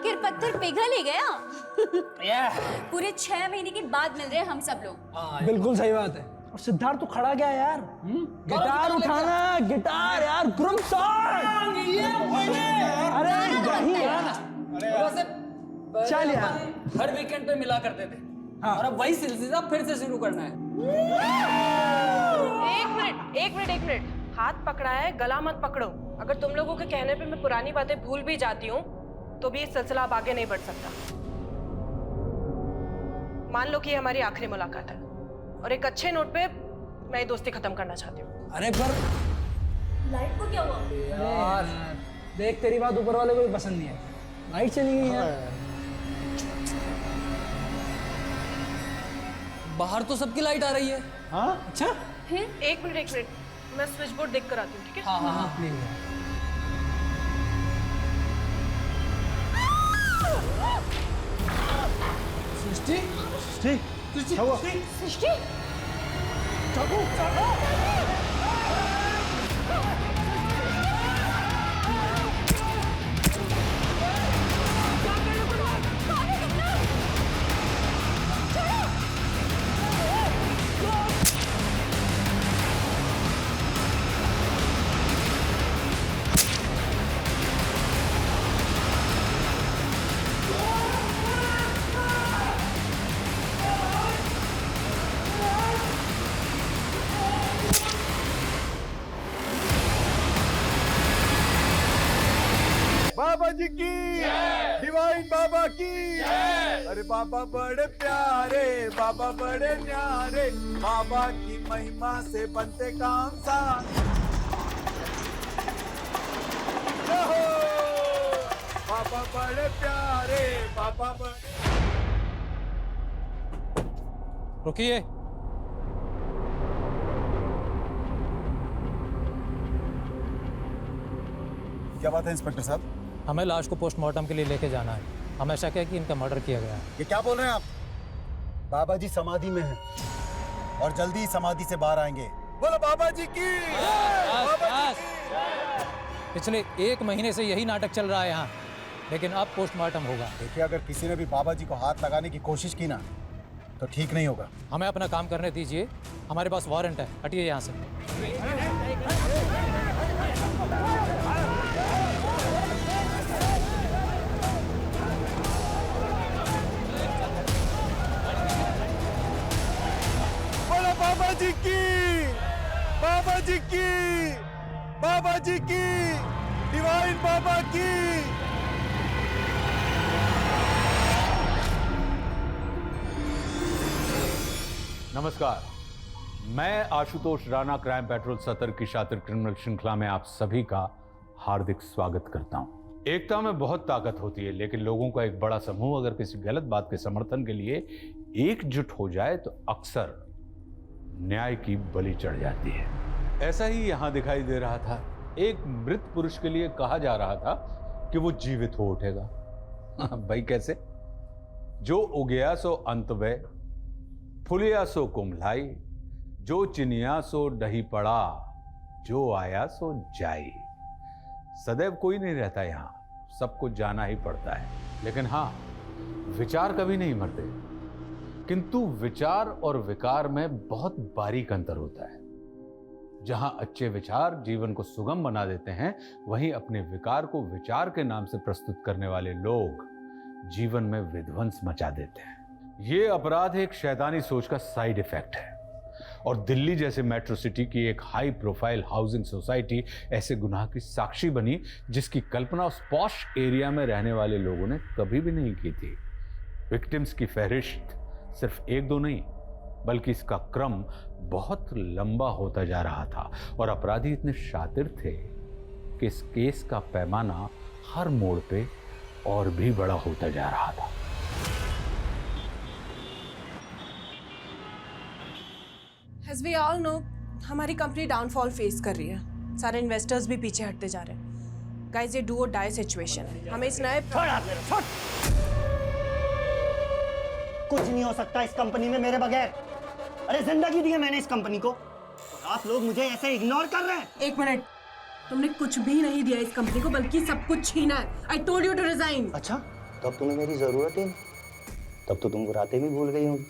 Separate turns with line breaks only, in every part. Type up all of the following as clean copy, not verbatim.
आखिर पत्थर पिघल ही गया। पूरे 6 महीने के बाद मिल रहे हैं हम सब लोग।
बिल्कुल सही बात है। और सिद्धार्थ तो खड़ा गया यार। गिटार उठाना, गिटार यार, ग्रुप सॉन्ग। अरे यही यार, चल यार।
हर वीकेंड पे मिला करते थे।
हाँ।
और अब वही सिलसिला फिर से शुरू करना है।
एक मिनट, हाथ पकड़ा है, गला मत पकड़ो। अगर तुम लोगों के कहने पे मैं पुरानी बातें भूल भी जाती हूँ तो भी ये सिलसिला अब आगे नहीं बढ़ सकता। मान लो कि ये हमारी आखिरी मुलाकात है और एक अच्छे नोट पे मैं ये दोस्ती खत्म करना चाहती हूँ।
अरे पर
लाइट को क्या हुआ?
यार देख, तेरी बात ऊपर वाले को भी पसंद नहीं है। लाइट चली गई यार।
बाहर तो सबकी लाइट आ रही है।
हाँ अच्छा।
एक मिनट, मैं स्विच बोर्ड देख कर आती हूँ, ठीक है?
हाँ।
प्लीज। सृष्टि, सृष्टि,
सृष्टि,
बाबा जी की डिवाइन बाबा की। अरे बाबा बड़े प्यारे, बाबा बड़े न्यारे, बाबा की महिमा से बनते काम सान। बाबा बड़े प्यारे, बाबा बड़े।
रुकिए।
क्या बात है इंस्पेक्टर साहब?
हमें लाश को पोस्टमार्टम के लिए लेके जाना है। हमें शक है कि इनका मर्डर किया गया है।
ये क्या बोल रहे हैं आप? बाबा जी समाधि में हैं और जल्दी ही समाधि से बाहर आएंगे। बोलो बाबा जी की। बाबा जी की।
पिछले 1 महीने से यही नाटक चल रहा है यहाँ, लेकिन अब पोस्टमार्टम होगा।
देखिए, अगर किसी ने भी बाबा जी को हाथ लगाने की कोशिश की ना तो ठीक नहीं होगा।
हमें अपना काम करने दीजिए। हमारे पास वारंट है। हटिए यहाँ से।
बोलो बाबा जी की, बाबा जी की, बाबा जी की, डिवाइन बाबा की।
नमस्कार, मैं आशुतोष राणा क्राइम पेट्रोल सतर्क की शातिर क्रिमिनल श्रृंखला में आप सभी का हार्दिक स्वागत करता हूं। एकता में बहुत ताकत होती है, लेकिन लोगों का एक बड़ा समूह अगर किसी गलत बात के समर्थन के लिए एकजुट हो जाए तो अक्सर न्याय की बलि चढ़ जाती है। ऐसा ही यहां दिखाई दे रहा था। एक मृत पुरुष के लिए कहा जा रहा था कि वो जीवित हो उठेगा। भाई कैसे? जो उगया सो अंत वे, फुलिया सो कुम्हलाई, जो चिनिया सो डही पड़ा, जो आया सो जाई। सदैव कोई नहीं रहता यहां, सबको जाना ही पड़ता है। लेकिन हां, विचार कभी नहीं मरते। किंतु विचार और विकार में बहुत बारीक अंतर होता है। जहां अच्छे विचार जीवन को सुगम बना देते हैं, वहीं अपने विकार को विचार के नाम से प्रस्तुत करने वाले लोग जीवन में विध्वंस मचा देते हैं। ये अपराध एक शैतानी सोच का साइड इफेक्ट है, और दिल्ली जैसे मेट्रो सिटी की एक हाई प्रोफाइल हाउसिंग सोसाइटी ऐसे गुनाह की साक्षी बनी जिसकी कल्पना उस पॉश एरिया में रहने वाले लोगों ने कभी भी नहीं की थी। विक्टिम्स की फहरिस्त सिर्फ 1-2 नहीं, बल्कि इसका क्रम बहुत लंबा होता जा रहा था, और अपराधी इतने शातिर थे कि इस केस का पैमाना हर मोड़ पे और भी बड़ा होता जा रहा था।
As we all know, हमारी कंपनी डाउनफॉल फेस कर रही है। सारे इन्वेस्टर्स भी पीछे हटते जा रहे हैं। गाइस, ये डू और डाई सिचुएशन है। हमें इस नए
कुछ नहीं हो सकता इस कंपनी में मेरे बगैर। अरे जिंदगी दी है मैंने इस कंपनी को, और आप लोग मुझे ऐसे इग्नोर कर रहे हैं।
1 मिनट, तुमने कुछ भी नहीं दिया इस कंपनी को, बल्कि सब कुछ छीना है। I told you to resign।
अच्छा, तो अब तुम्हें मेरी जरूरत ही नहीं। तब तो तुम वो रातें भी भूल गई होंगी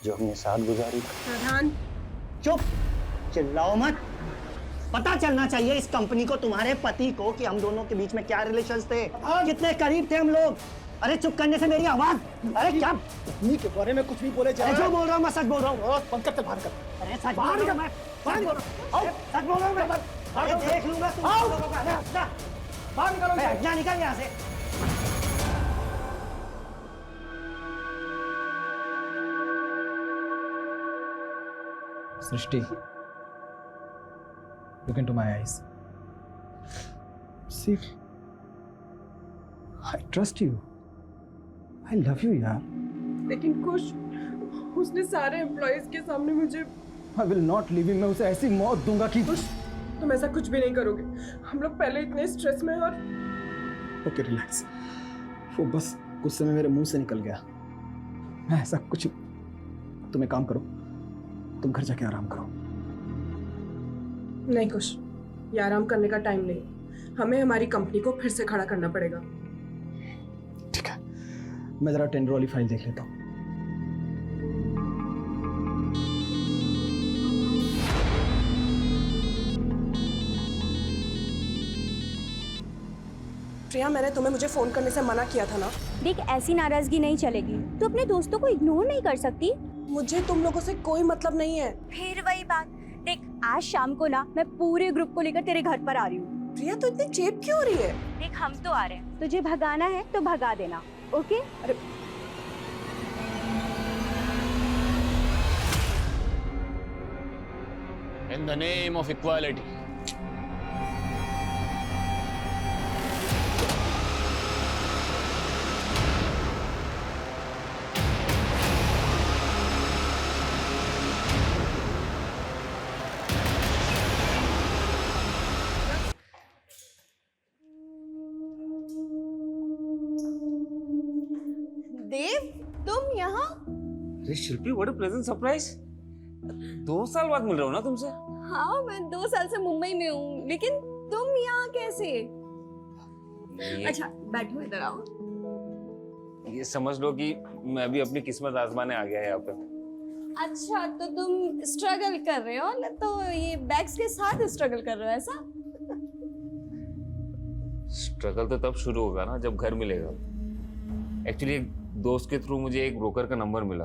जो हमने साथ गुजारी।
प्रधान,
चुप, चिल्लाओ मत। पता चलना चाहिए इस कंपनी को, तुम्हारे पति को, कि हम दोनों के बीच में क्या रिलेशंस थे, कितने करीब थे हम लोग। अरे चुप करने से मेरी आवाज। अरे क्या
कंपनी के बारे में कुछ भी बोले जा
अरे
रहा
जो
है।
बोल रहा हूँ मैं सच बोल रहा हूँ।
पंकज से बाहर कर।
अरे सच बोल रहा हूँ मैं, सच बोल रहा हूँ। सच बोल रहा हूँ मैं। अरे देख लूंगा तुम लोगों का। अरे हटना,
बाहर निकलो।
हटना, निकल यहाँ से।
सृष्टि, look into my eyes. See, I trust you. I love you, यार.
लेकिन कुछ उसने सारे एम्प्लॉयज के सामने मुझे
I will not leave him. मैं उसे ऐसी मौत दूंगा कि
तुम ऐसा कुछ भी नहीं करोगे। हम लोग पहले इतने स्ट्रेस में और
ओके रिलैक्स। वो बस गुस्से में मेरे मुंह से निकल गया। मैं ऐसा कुछ, तुम एक काम करो, तुम घर जाके आराम करो।
नहीं कुछ, ये आराम करने का टाइम नहीं। हमें हमारी कंपनी को फिर से खड़ा करना पड़ेगा।
ठीक है, मैं जरा टेंडर वाली फाइल देख लेता हूँ।
प्रिया, मैंने तुम्हें मुझे फोन करने से मना किया था ना।
देख, ऐसी नाराजगी नहीं चलेगी। तू अपने दोस्तों को इग्नोर नहीं कर सकती।
मुझे तुम लोगों से कोई मतलब नहीं है।
फिर वही बात। देख, आज शाम को ना मैं पूरे ग्रुप को लेकर तेरे घर पर आ रही हूँ।
प्रिया, तू इतनी चेप क्यों हो रही है?
देख, हम तो आ रहे हैं, तुझे भगाना है तो भगा देना, ओके?
अरे
In the name of equality.
देव, तुम यहाँ?
अरे शिल्पी, व्हाट अ प्लेजेंट सरप्राइज। 2 साल बाद मिल रहा हूँ ना तुमसे।
हाँ, मैं 2 साल से मुंबई में हूँ, लेकिन तुम यहाँ कैसे? अच्छा, बैठो, इधर आओ।
ये समझ लो कि मैं भी अपनी किस्मत आजमाने आ गया है यहाँ पे।
अच्छा, तो तुम स्ट्रगल कर रहे हो ना? तो ये बैग्स के साथ स्ट्रगल कर रहे हो ऐसा?
स्ट्रगल तो तब शुरू होगा ना जब घर मिलेगा। एक्चुअली एक दोस्त के थ्रू मुझे एक ब्रोकर का नंबर मिला,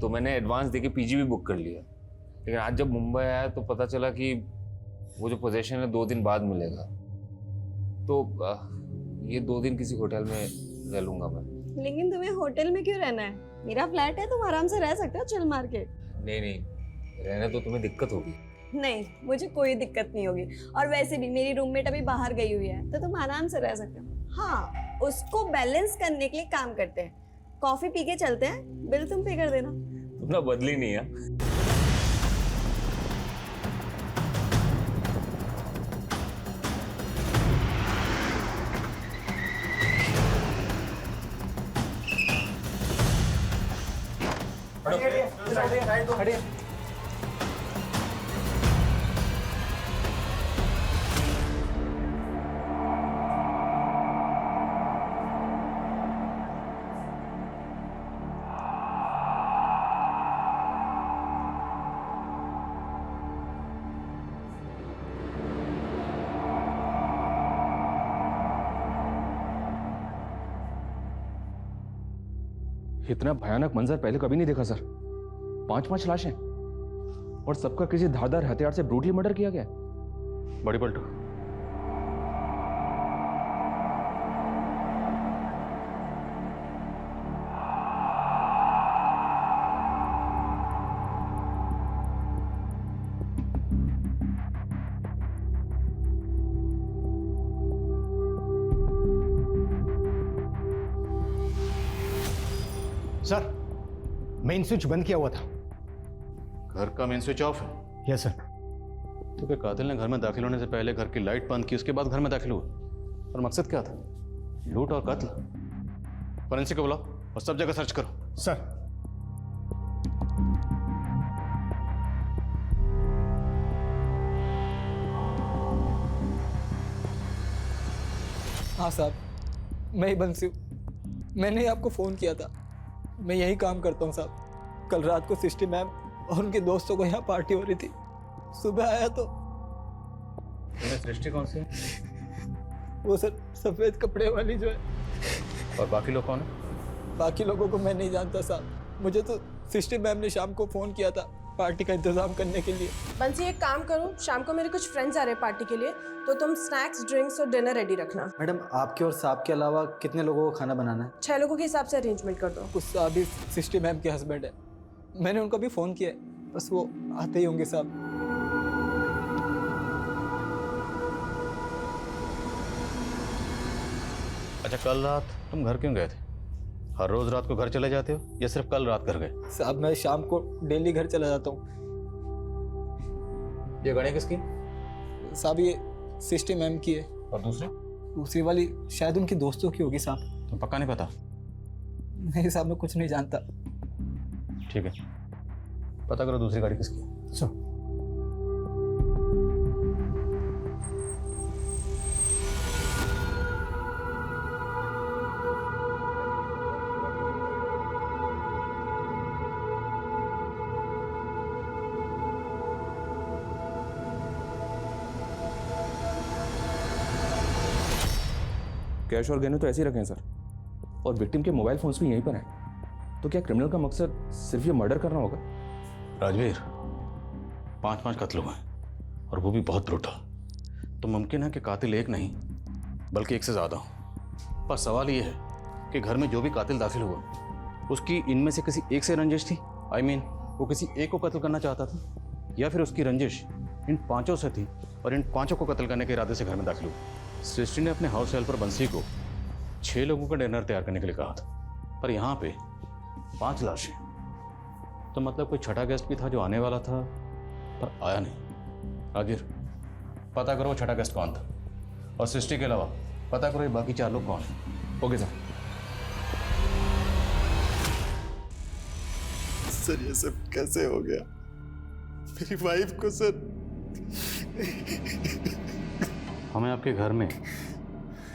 तो मैंने एडवांस देके पीजी भी बुक कर लिया। लेकिन आज जब मुंबई आया तो पता चला कि वो जो पोजीशन है 2 दिन बाद मिलेगा। तो ये 2 दिन किसी होटल में रह लूंगा मैं।
लेकिन तुम्हें होटल में क्यों रहना है? मेरा फ्लैट है, तुम आराम से रह सकते हो चिल मार के।
नहीं, रहने तो तुम्हें दिक्कत होगी।
नहीं, मुझे कोई दिक्कत नहीं होगी। और वैसे भी मेरी रूममेट अभी बाहर गई हुई है, तो तुम आराम से रह सकते हो। हाँ, उसको बैलेंस करने के लिए काम करते हैं। कॉफी पी के चलते हैं, बिल तुम पे कर देना।
तुम ना बदली नहीं है।
इतना भयानक मंजर पहले कभी नहीं देखा सर। 5 लाशें और सबका किसी धारदार हथियार से ब्रूटली मर्डर किया गया। बड़ी पलटू,
सर, मेन स्विच बंद किया हुआ था।
घर का मेन स्विच ऑफ है?
Yes sir.
तो क्या कातिल ने घर में दाखिल होने से पहले घर की लाइट बंद की, उसके बाद घर में दाखिल हुआ? और मकसद क्या था? लूट और कत्ल? फॉरेंसिक को बुलाओ और सब जगह सर्च करो।
सर।
हाँ साहब, मैं ही बंसी हूँ।
मैंने ही आपको फ़ोन किया था। मैं यही काम करता हूँ साहब। कल रात को सिस्टी मैम और उनके दोस्तों को यहाँ पार्टी हो रही थी। सुबह आया तो
सृष्टि कौन सी है?
वो सर सफ़ेद कपड़े वाली जो है।
और बाकी लोग कौन है?
बाकी लोगों को मैं नहीं जानता साहब। मुझे तो सिस्टी मैम ने शाम को फ़ोन किया था पार्टी का इंतज़ाम करने के लिए।
बंसी एक काम करो, शाम को मेरे कुछ फ्रेंड्स आ रहे हैं पार्टी के लिए, तो तुम स्नैक्स, ड्रिंक्स और डिनर रेडी रखना।
मैडम आपके और साहब के अलावा कितने लोगों को खाना बनाना है?
6 लोगों के हिसाब से अरेंजमेंट कर दो।
कुछ साहब भी सिस्टी मैम के हस्बैंड है। मैंने उनको भी फ़ोन किया है, बस वो आते ही होंगे साहब।
अच्छा, कल रात तुम घर क्यों गए थे? हर रोज रात को घर चले जाते हो या सिर्फ कल रात घर गए?
साहब मैं शाम को डेली घर चला जाता हूँ।
ये गाड़ी किसकी?
साहब ये सिस्टी मैम की है।
और
दूसरी वाली शायद उनकी दोस्तों की होगी साहब।
तुम पक्का नहीं पता?
नहीं साहब मैं कुछ नहीं जानता।
ठीक है, पता करो दूसरी गाड़ी किसकी है।
चलो।
कैश और गहने तो ऐसे ही रखे हैं सर, और विक्टिम के मोबाइल फोन्स भी यहीं पर हैं। तो क्या क्रिमिनल का मकसद सिर्फ ये मर्डर करना होगा?
राजवीर, 5 कत्ल हुए हैं और वो भी बहुत ब्रूटल। तो मुमकिन है कि कातिल एक नहीं बल्कि एक से ज़्यादा हो। पर सवाल ये है कि घर में जो भी कातिल दाखिल हुआ उसकी इनमें से किसी एक से रंजिश थी। I mean, वो किसी एक को कत्ल करना चाहता था, या फिर उसकी रंजिश इन 5 से थी और इन 5 को कत्ल करने के इरादे से घर में दाखिल हुआ। सृष्टि ने अपने हाउस हेल्पर बंसी को 6 लोगों का डिनर तैयार करने के लिए कहा था, पर यहाँ पे 5 लाशें। तो मतलब कोई छठा गेस्ट भी था जो आने वाला था पर आया नहीं। राजीर, पता करो वो छठा गेस्ट कौन था, और सृष्टि के अलावा पता करो ये बाकी 4 लोग कौन हैं। Okay sir.
सर ये सब कैसे हो गया? मेरी वाइफ को सर।
हमें आपके घर में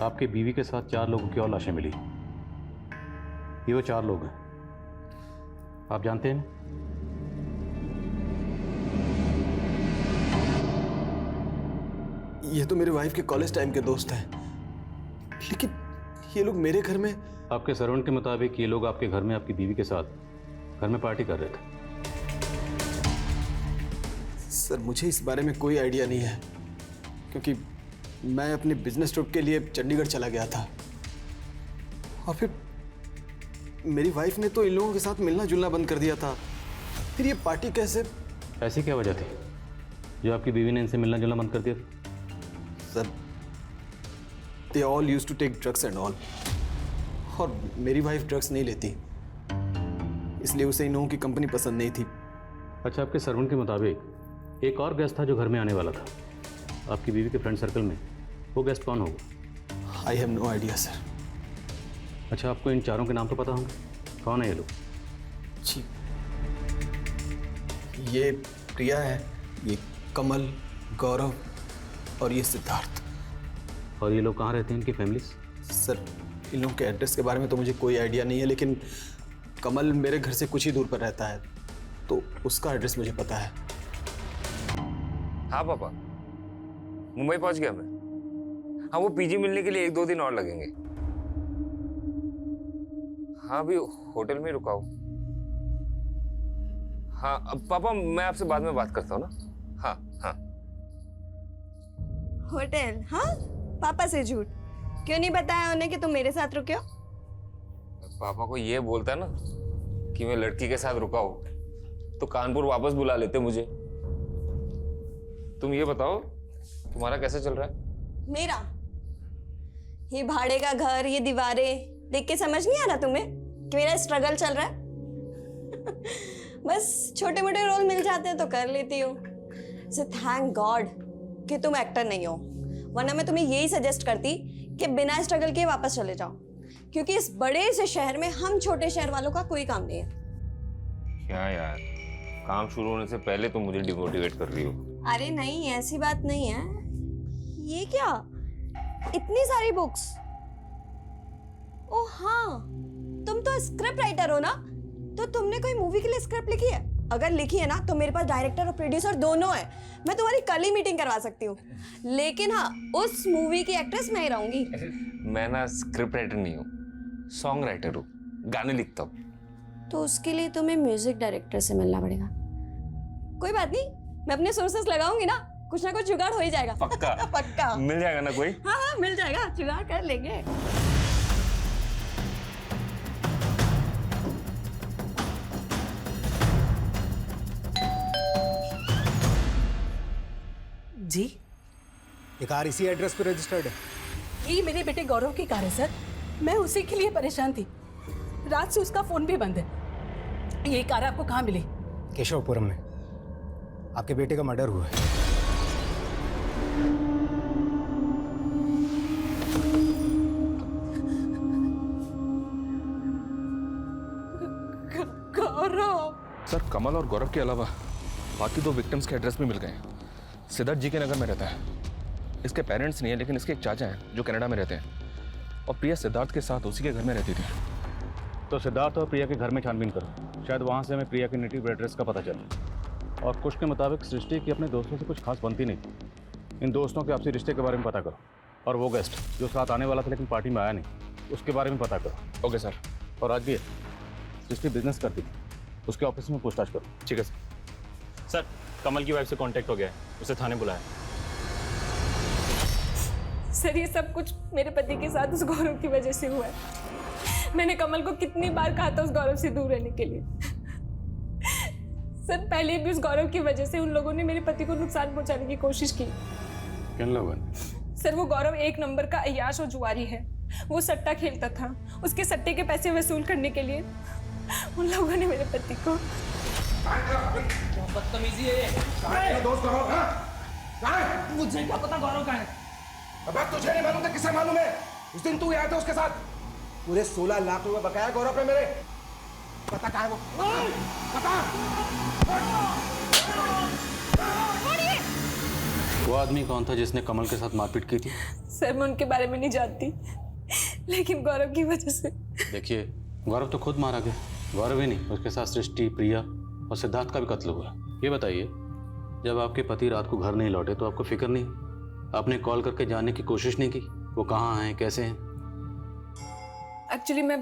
आपके बीवी के साथ 4 लोगों की और लाशें मिली। ये वो 4 लोग हैं, आप जानते हैं?
ये तो मेरे वाइफ के कॉलेज टाइम के दोस्त हैं, लेकिन ये लोग मेरे घर में।
आपके सर्वेंट के मुताबिक ये लोग आपके घर में आपकी बीवी के साथ घर में पार्टी कर रहे थे।
सर मुझे इस बारे में कोई आइडिया नहीं है, क्योंकि मैं अपने बिजनेस ट्रिप के लिए चंडीगढ़ चला गया था, और फिर मेरी वाइफ ने तो इन लोगों के साथ मिलना जुलना बंद कर दिया था। फिर ये पार्टी कैसे?
ऐसी क्या वजह थी जो आपकी बीवी ने इनसे मिलना जुलना बंद कर दिया?
Sir they all used to take drugs and all, और मेरी वाइफ ड्रग्स नहीं लेती, इसलिए उसे इन लोगों की कंपनी पसंद नहीं थी।
अच्छा, आपके सर्वेंट के मुताबिक एक और गेस्ट था जो घर में आने वाला था आपकी बीवी के फ्रेंड सर्कल में। वो गेस्ट कौन होगा?
I have no idea sir.
अच्छा, आपको इन 4 के नाम तो पता होंगे, कौन है ये लोग?
जी, ये प्रिया है, ये कमल, गौरव और ये सिद्धार्थ।
और ये लोग कहाँ रहते हैं, इनकी फैमिलीज?
सर इन लोगों के एड्रेस के बारे में तो मुझे कोई आइडिया नहीं है, लेकिन कमल मेरे घर से कुछ ही दूर पर रहता है, तो उसका एड्रेस मुझे पता है।
हाँ पापा, मुंबई पहुंच गया मैं। हाँ, वो पीजी मिलने के लिए 1-2 दिन और लगेंगे। हाँ, अभी होटल में रुका हूँ। हाँ अब पापा, मैं आपसे बाद में बात करता हूँ ना। हाँ हाँ।
होटल? हाँ, पापा से झूठ क्यों नहीं बताया उन्हें कि तुम मेरे साथ रुके हो?
पापा को ये बोलता ना कि मैं लड़की के साथ रुका हूँ तो कानपुर वापस बुला लेते मुझे। तुम ये बताओ, तुम्हारा कैसे चल रहा है?
मेरा? ये भाड़े का घर, ये दीवारें देख के समझ नहीं आ रहा तुम्हें कि मेरा स्ट्रगल चल रहा है? बस छोटे मोटे रोल मिल जाते हैं तो कर लेती हूँ। सो थैंक गॉड कि तुम एक्टर नहीं हो, वरना मैं तुम्हें यही सजेस्ट करती कि बिना स्ट्रगल के वापस चले जाओ, क्योंकि इस बड़े से शहर में हम छोटे शहर वालों का कोई काम नहीं है।
क्या यार, काम शुरू होने से पहले तुम मुझे डिमोटिवेट कर रही हो।
अरे नहीं, ऐसी बात नहीं है। ये क्या, इतनी सारी बुक्स? ओ हाँ, तुम तो स्क्रिप्ट राइटर हो ना, तो तुमने कोई मूवी के लिए स्क्रिप्ट लिखी है? अगर लिखी है ना तो मेरे पास डायरेक्टर और प्रोड्यूसर दोनों है, मैं तुम्हारी कल ही मीटिंग करवा सकती हूँ। लेकिन हाँ, उस मूवी की एक्ट्रेस मैं ही रहूंगी।
मैं ना स्क्रिप्ट राइटर नहीं हूँ, सॉन्ग राइटर हूँ, गाने लिखता हूँ।
तो उसके लिए तुम्हें म्यूजिक डायरेक्टर से मिलना पड़ेगा। कोई बात नहीं, मैं अपने सोर्सेस लगाऊंगी ना, कुछ ना कुछ जुगाड़ हो ही जाएगा।
पक्का?
पक्का
मिल जाएगा ना कोई?
हाँ हाँ मिल जाएगा, जुगाड़ कर लेंगे।
जी,
ये कार इसी एड्रेस पे रजिस्टर्ड है?
ये मेरे बेटे गौरव की कार है सर। मैं उसी के लिए परेशान थी, रात से उसका फोन भी बंद है। ये कार आपको कहाँ मिली?
केशवपुरम में आपके बेटे का मर्डर हुआ है।
गौरव?
सर, कमल और गौरव के अलावा बाकी 2 विक्टिम्स के एड्रेस भी मिल गए हैं। सिद्धार्थ जी के नगर में रहता है। इसके पेरेंट्स नहीं है, लेकिन इसके एक चाचा हैं जो कनाडा में रहते हैं, और प्रिया सिद्धार्थ के साथ उसी के घर में रहती थी।
तो सिद्धार्थ और प्रिया के घर में छानबीन करो, शायद वहाँ से हमें प्रिया के नेटिव एड्रेस का पता चले। और कुछ के मुताबिक सृष्टि की अपने दोस्तों से कुछ खास बनती नहीं। इन दोस्तों के आपसी रिश्ते के बारे में पता करो, और वो गेस्ट जो साथ आने वाला था लेकिन पार्टी में आया नहीं, उसके बारे में पता करो।
Okay sir.
और आज भी सृष्टि बिजनेस करती थी, उसके ऑफिस में पूछताछ करो।
ठीक है सर।
सर, कमल की वाइफ से कांटेक्ट हो गया है, उसे थाने बुलाया।
सर ये सब कुछ मेरे पति के साथ उस गौरव की वजह से हुआ है। मैंने कमल को कितनी बार कहा था उस गौरव से दूर रहने के लिए। सर पहले भी उस गौरव की वजह से उन लोगों ने मेरे पति को नुकसान पहुंचाने की कोशिश की।
किन लोगों ने?
सर वो गौरव एक नंबर का अय्याश और जुआरी है। वो सट्टा खेलता था, उसके सट्टे के पैसे वसूल करने के लिए उन लोगों ने मेरे पति को।
बदतमीजी है ये।
दोस्त गौरव कहाँ?
मुझे क्या पता गौरव कहाँ है?
अब तुझे नहीं मालूम था, किसे मालूम है? उस दिन तू आया था उसके साथ। पूरे 16 लाख रुपए बकाया गौरव पे मेरे। पता कहाँ है वो? पता?
वो आदमी कौन था जिसने कमल के साथ मारपीट की थी?
सर मैं उनके बारे में नहीं जानती, लेकिन गौरव की वजह से।
देखिए, गौरव तो खुद मारा गया। गौरव ही नहीं, उसके साथ सृष्टि, प्रिया और सिद्धार्थ का भी कत्ल हुआ। ये बताइए, जब आपके पति रात को घर नहीं लौटे तो आपको फिक्र नहीं? आपने कॉल करके जानने की कोशिश नहीं की वो कहाँ हैं, कैसे हैं?
एक्चुअली मैं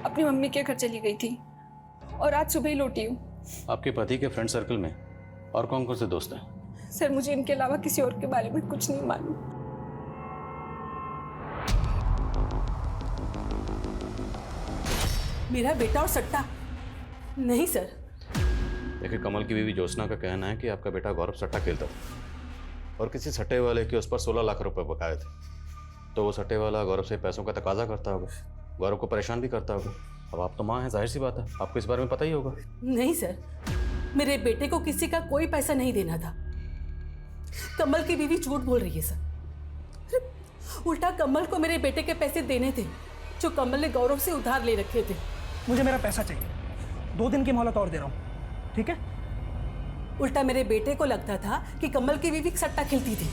अपनी मम्मी के घर चली गई थी और आज सुबह ही लौटी हूँ।
आपके पति के फ्रेंड सर्कल में और कौन कौन से दोस्त हैं?
सर मुझे इनके अलावा किसी और के बारे में कुछ नहीं मालूम।
मेरा बेटा और सट्टा? नहीं सर।
देखिए, कमल की बीवी ज्योत्सना का कहना है कि आपका बेटा गौरव सट्टा खेलता था और किसी सट्टे वाले के उस पर 16 लाख रुपए बकाए थे। तो वो सट्टे वाला गौरव से पैसों का तकाजा करता होगा, गौरव को परेशान भी करता होगा। अब आप तो माँ हैं, जाहिर सी बात है आपको इस बारे में पता ही होगा।
नहीं सर, मेरे बेटे को किसी का कोई पैसा नहीं देना था। कमल की बीवी झूठ बोल रही है सर। उल्टा कमल को मेरे बेटे के पैसे देने थे जो कमल ने गौरव से उधार ले रखे थे।
मुझे मेरा पैसा चाहिए, 2 दिन की मोहलत और दे रहा हूँ, ठीक है?
उल्टा मेरे बेटे को लगता था कि कमल की बीवी सट्टा खेलती थी।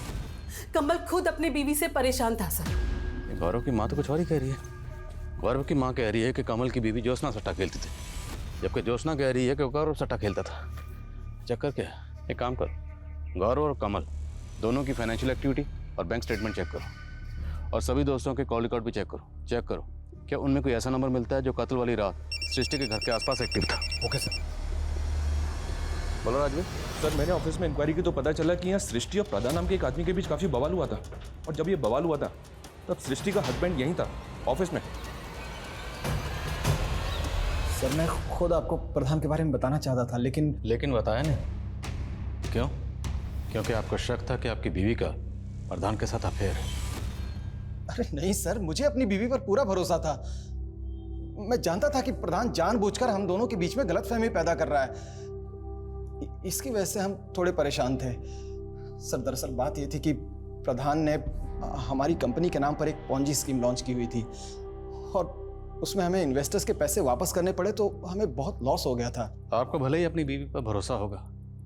कमल खुद अपनी बीवी से परेशान था सर।
गौरव की माँ तो कुछ और ही कह रही है। गौरव की माँ कह रही है कि कमल की बीवी ज्योत्सना सट्टा खेलती थी, जबकि ज्योत्सना कह रही है कि गौरव सट्टा खेलता था। चक्कर क्या है? एक काम करो, गौरव और कमल दोनों की फाइनेंशियल एक्टिविटी और बैंक स्टेटमेंट चेक करो, और सभी दोस्तों के कॉल रिकॉर्ड भी चेक करो क्या उनमें कोई ऐसा नंबर मिलता है जो कत्ल वाली रात सृष्टि के घर के आसपास एक्टिव था।
Okay sir.
बोलो राजवीर। सर मैंने ऑफिस में इंक्वायरी की तो पता चला कि यहाँ सृष्टि और प्रधान नाम के एक आदमी के बीच काफी बवाल हुआ था, और जब ये बवाल हुआ था तब सृष्टि का हस्बैंड यहीं था ऑफिस में।
सर मैं खुद आपको प्रधान के बारे में बताना चाहता था,
लेकिन बताया नहीं। क्यों? क्योंकि आपको शक था कि आपकी बीवी का प्रधान के साथ अफेयर है।
अरे नहीं सर, मुझे अपनी बीवी पर पूरा भरोसा था। मैं जानता था कि प्रधान जानबूझकर हम दोनों के बीच में गलतफहमी पैदा कर रहा है। इसकी वजह से हम थोड़े परेशान थे। सर दरअसल बात यह थी कि प्रधान ने हमारी कंपनी के नाम पर एक पॉन्जी स्कीम लॉन्च की हुई थी, और उसमें हमें इन्वेस्टर्स के पैसे वापस करने पड़े तो हमें बहुत लॉस हो गया था।
आपको भले ही अपनी बीवी पर भरोसा होगा,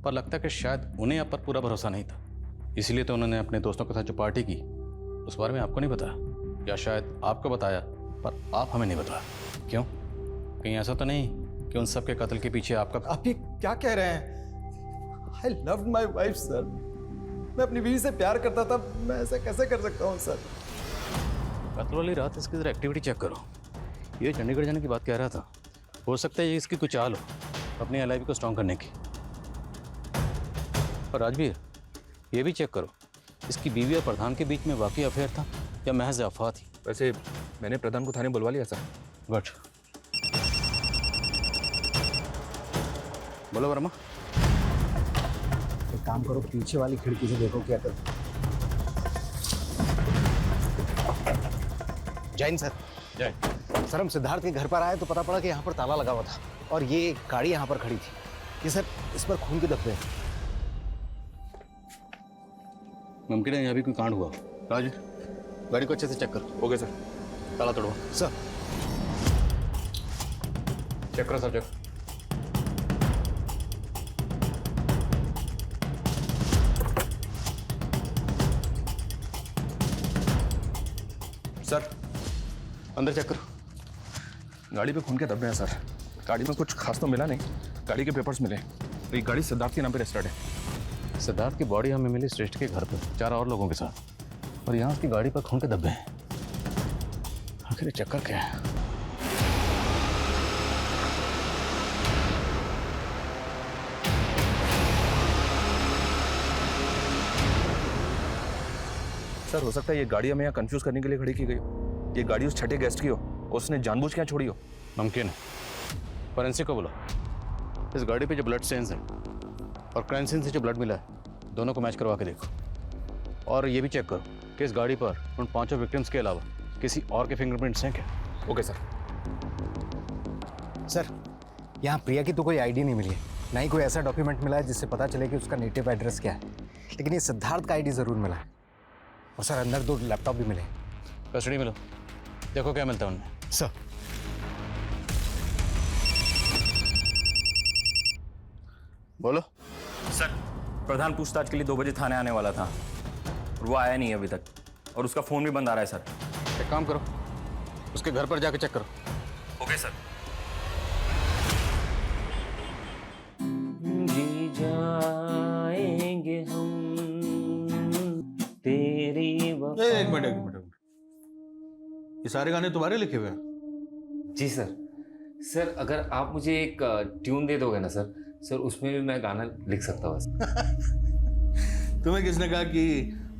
पर लगता है कि शायद उन्हें आप पर पूरा भरोसा नहीं था। इसलिए तो उन्होंने अपने दोस्तों के साथ जो पार्टी की उस बारे में आपको नहीं बताया, या शायद आपको बताया पर आप हमें नहीं बताया। क्यों? कहीं ऐसा तो नहीं कि उन सब के कत्ल के पीछे आपका?
आप ये क्या कह रहे हैं? I loved my wife sir. मैं अपनी बीवी से प्यार करता था, मैं ऐसा कैसे कर सकता हूँ सर?
कत्ल वाली रात इसकी जरा एक्टिविटी चेक करो। ये चंडीगढ़ जाने की बात कह रहा था, हो सकता है ये इसकी कुछ चाल हो अपनी एलआईबी को स्ट्रॉन्ग करने की। और राजवीर, ये भी चेक करो इसकी बीवी और प्रधान के बीच में वाकई अफेयर था या महज अफवाह थी।
वैसे मैंने प्रधान को थाने बुलवा लिया सर।
गुड। बोलो वर्मा।
एक काम करो, पीछे वाली खिड़की से देखो क्या कर। जैन सर।
जय।
सर, हम सिद्धार्थ के घर पर आए तो पता पड़ा कि यहाँ पर ताला लगा हुआ था और ये गाड़ी यहाँ पर खड़ी थी। ये सर, इस पर खून के धब्बे हैं।
मुमकिन है यहाँ भी कोई कांड हुआ। राज, गाड़ी को अच्छे से चेक करो।
Okay sir.
ताला तोड़ो।
सर।
चेक करो सर, चेक।
सर,
अंदर चेक करो।
गाड़ी पे खून के धब्बे हैं सर। गाड़ी में कुछ खास तो मिला नहीं, गाड़ी के पेपर्स मिले। तो ये गाड़ी सिद्धार्थ के नाम पे रजिस्टर्ड है।
सिद्धार्थ की बॉडी हमें मिली श्रेष्ठ के घर पर 4 और लोगों के साथ, और यहाँ उसकी गाड़ी पर खून के धब्बे हैं। आखिर ये चक्कर क्या है?
सर, हो सकता है ये गाड़ी हमें यहाँ कंफ्यूज करने के लिए खड़ी की गई हो। ये गाड़ी उस छठे गेस्ट की हो, उसने जानबूझ के यहाँ छोड़ी हो।
मुमकिन है। फॉरेंसिक को बोलो। इस गाड़ी पे जो ब्लड स्टेन्स हैं और क्राइम सीन से जो ब्लड मिला है, दोनों को मैच करवा के देखो। और ये भी चेक करो कि इस गाड़ी पर उन 5 विक्टिम्स के अलावा किसी और के फिंगरप्रिंट्स हैं क्या?
Okay sir.
सर, यहाँ प्रिया की तो कोई आईडी नहीं मिली है, ना ही कोई ऐसा डॉक्यूमेंट मिला है जिससे पता चले कि उसका नेटिव एड्रेस क्या है। लेकिन ये सिद्धार्थ का आईडी जरूर मिला है। और सर, अंदर 2 लैपटॉप भी मिले।
कस्टडी में लो, देखो क्या मिलता है उनमें।
सर।
बोलो।
सर, प्रधान पूछताछ के लिए 2 बजे थाने आने वाला था और वो आया नहीं अभी तक, और उसका फोन भी बंद आ रहा है सर।
एक काम करो, उसके घर पर जाके चेक करो।
Okay sir.
जी जाएंगे हम तेरी वफा।
एक मिनट। ये सारे गाने तुम्हारे लिखे हुए हैं?
जी सर। सर, अगर आप मुझे एक ट्यून दे दोगे ना सर, उसमें भी मैं गाना लिख सकता हूँ।
तुम्हें किसने कहा कि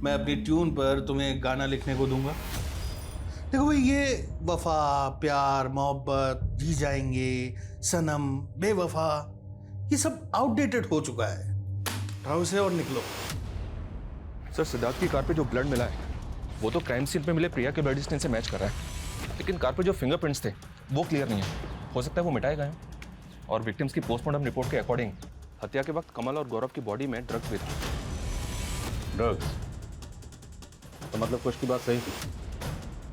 मैं अपनी ट्यून पर तुम्हें गाना लिखने को दूंगा? देखो भाई, ये वफा, प्यार, मोहब्बत, जी जाएंगे, सनम, बेवफा, ये सब आउटडेटेड हो चुका है। उठाओ इसे और निकलो।
सर, सिद्धार्थ की कार पे जो ब्लड मिला है वो तो क्राइम सीन पे मिले प्रिया के ब्लड स्टेन से मैच कर रहा है, लेकिन कार पे जो फिंगरप्रिंट्स थे वो क्लियर नहीं है। हो सकता है वो मिटाए गए हैं। और विक्टिम्स की पोस्टमार्टम रिपोर्ट के अकॉर्डिंग हत्या के वक्त कमल और गौरव की बॉडी में ड्रग्स भी थे।
ड्रग्स? तो मतलब कुछ की बात सही थी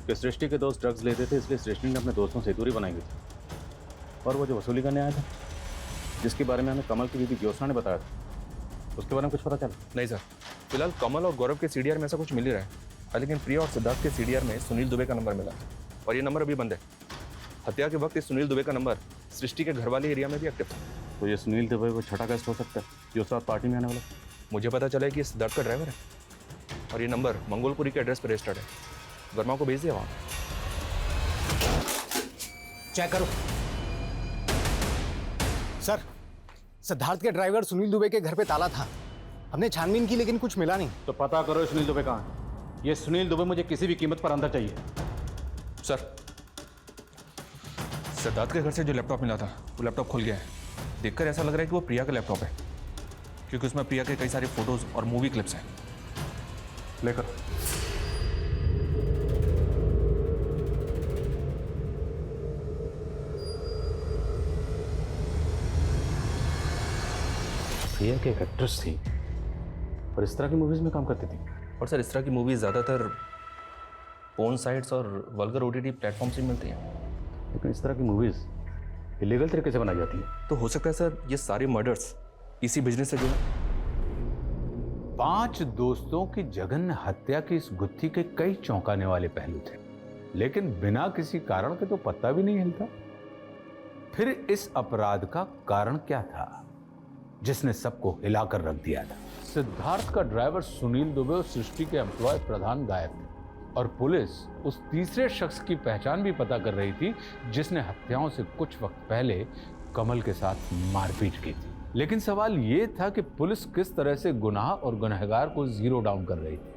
कि सृष्टि के दोस्त ड्रग्स लेते थे, इसलिए सृष्टि ने अपने दोस्तों से दूरी बनाई हुई थी। और वो जो वसूली करने आया था, जिसके बारे में हमें कमल की बीवी ज्योत्सना ने बताया था, उसके बारे में कुछ पता चला?
नहीं सर, फिलहाल कमल और गौरव के सीडीआर में ऐसा कुछ मिल ही रहा है, लेकिन प्रिया और सिद्धार्थ के सीडीआर में सुनील दुबे का नंबर मिला और ये नंबर अभी बंद है। हत्या के वक्त इस सुनील दुबे का नंबर सृष्टि के घर वाले एरिया में भी एक्टिव था।
तो ये सुनील दुबे वो छठा गेस्ट हो सकता है जो साथ पार्टी में आने वाला?
मुझे पता चला है कि ये सिद्धार्थ का ड्राइवर है और ये नंबर मंगोलपुरी के एड्रेस पर रजिस्टर्ड है। वर्मा को भेज दिया वहाँ।
चेक करो। सर, सिद्धार्थ के ड्राइवर सुनील दुबे के घर पे ताला था। हमने छानबीन की लेकिन कुछ मिला नहीं।
तो पता करो सुनील दुबे कहाँ है। ये सुनील दुबे मुझे किसी भी कीमत पर अंदर चाहिए।
सर, सिद्धार्थ के घर से जो लैपटॉप मिला था वो लैपटॉप खुल गया है। देखकर ऐसा लग रहा है कि वो प्रिया का लैपटॉप है, क्योंकि उसमें प्रिया के कई सारे फोटोज और मूवी क्लिप्स हैं।
लेकर प्रिया की एक एक्ट्रेस थी और इस तरह की मूवीज में काम करती थी।
और सर, इस तरह की मूवीज ज़्यादातर पोर्न साइट्स और वल्गर ओटीटी प्लेटफॉर्म से मिलती हैं।
लेकिन इस तरह की मूवीज इलीगल तरीके से बनाई जाती है।
तो हो सकता है सर ये सारे मर्डर्स इसी बिजनेस से जुड़े।
5 दोस्तों की जघन्य हत्या की इस गुत्थी के कई चौंकाने वाले पहलू थे, लेकिन बिना किसी कारण के तो पत्ता भी नहीं हिलता। फिर इस अपराध का कारण क्या था जिसने सबको हिलाकर रख दिया था? सिद्धार्थ का ड्राइवर सुनील दुबे और सृष्टि के एम्प्लॉय प्रधान गायब थे और पुलिस उस तीसरे शख्स की पहचान भी पता कर रही थी जिसने हत्याओं से कुछ वक्त पहले कमल के साथ मारपीट की थी। लेकिन सवाल यह था कि पुलिस किस तरह से गुनाह और गुनहगार को जीरो डाउन कर रही थी।